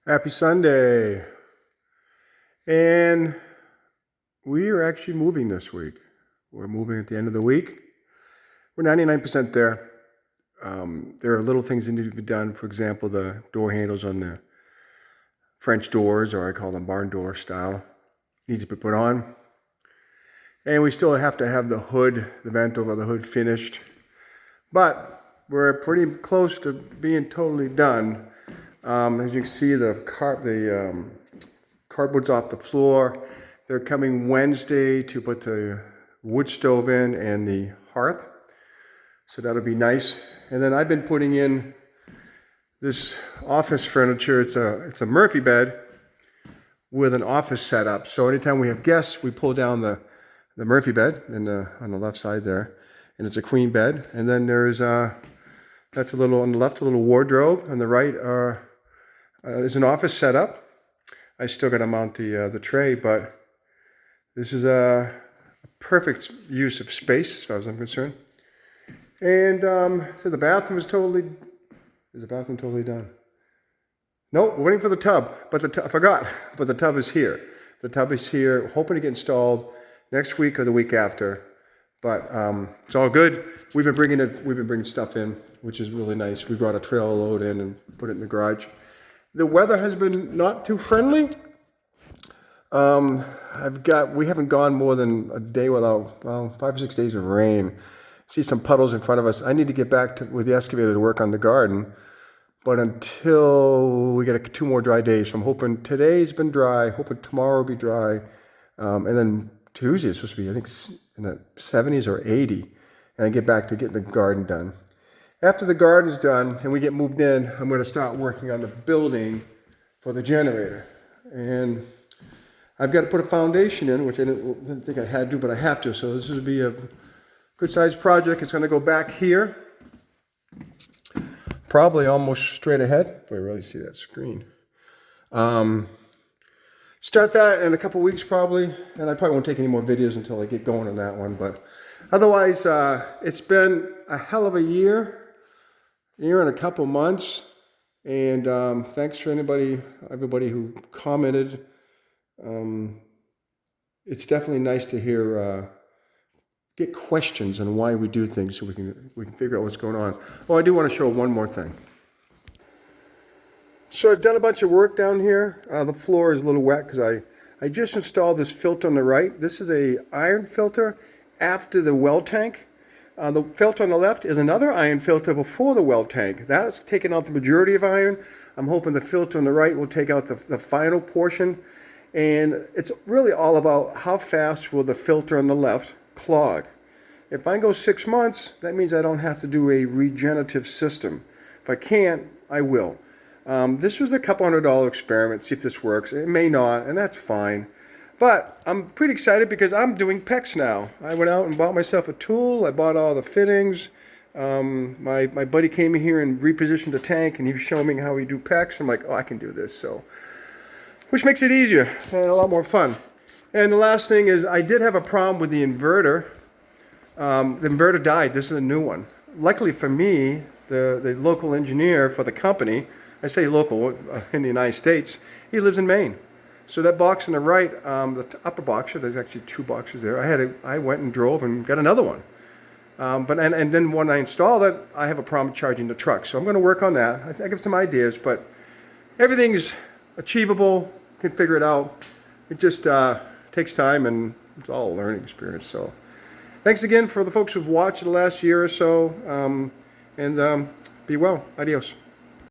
Happy Sunday. And we are actually moving this week. We're moving at the end of the week. We're 99% there. There are little things that need to be done. For example, the door handles on the French doors, or I call them barn door style, needs to be put on. And we still have to have the hood, the vent over the hood finished. But we're pretty close to being totally done. As you can see, the cardboard's off the floor. They're coming Wednesday to put the wood stove in and the hearth. So that'll be nice. And then I've been putting in this office furniture. It's a Murphy bed with an office setup. So anytime we have guests, we pull down the Murphy bed on the left side there. And it's a queen bed. And then there's, that's a little, on the left, a little wardrobe. On the right is an office setup. I still got to mount the tray, but this is a perfect use of space as far as I'm concerned. And so the bathroom is the bathroom totally done? No, we're waiting for the tub, but I forgot, but the tub is here. The tub is here, hoping to get installed next week or the week after. But it's all good. We've been bringing stuff in, which is really nice. We brought a trailer load in and put it in the garage. The weather has been not too friendly. We haven't gone more than a day without 5 or 6 days of rain. See some puddles in front of us. I need to get back with the excavator to work on the garden. But until we get 2 more dry days, so I'm hoping today's been dry, hoping tomorrow will be dry. And then Tuesday is supposed to be, I think, in the 70s or 80. And I get back to getting the garden done. After the garden's done and we get moved in, I'm going to start working on the building for the generator. And I've got to put a foundation in, which I didn't think I had to, but I have to. So this will be a good-sized project. It's going to go back here, probably almost straight ahead, if I really see that screen. Start that in a couple weeks probably, and I probably won't take any more videos until I get going on that one. But otherwise, it's been a hell of a year and a couple months. And thanks for everybody who commented. It's definitely nice to hear, get questions on why we do things so we can figure out what's going on. Oh, I do want to show one more thing. So I've done a bunch of work down here. The floor is a little wet because I just installed this filter on the right. This is a iron filter after the well tank. The filter on the left is another iron filter before the well tank. That's taking out the majority of iron. I'm hoping the filter on the right will take out the final portion. And it's really all about how fast will the filter on the left clog. If I go 6 months, that means I don't have to do a regenerative system. If I can't, I will. This was a couple $100 experiment, see if this works. It may not, and that's fine. But I'm pretty excited because I'm doing PEX now. I went out and bought myself a tool. I bought all the fittings. My buddy came in here and repositioned the tank, and he was showing me how we do PEX. I'm like, oh, I can do this. So, which makes it easier and a lot more fun. And the last thing is I did have a problem with the inverter. The inverter died. This is a new one. Luckily for me, the local engineer for the company, I say local in the United States, he lives in Maine. So that box on the right, the upper box, there's actually 2 boxes there. I went and drove and got another one. And then when I install it, I have a problem charging the truck. So I'm going to work on that. I give some ideas, but everything's achievable. Can figure it out. It just takes time, and it's all a learning experience. So thanks again for the folks who've watched the last year or so, and be well. Adios.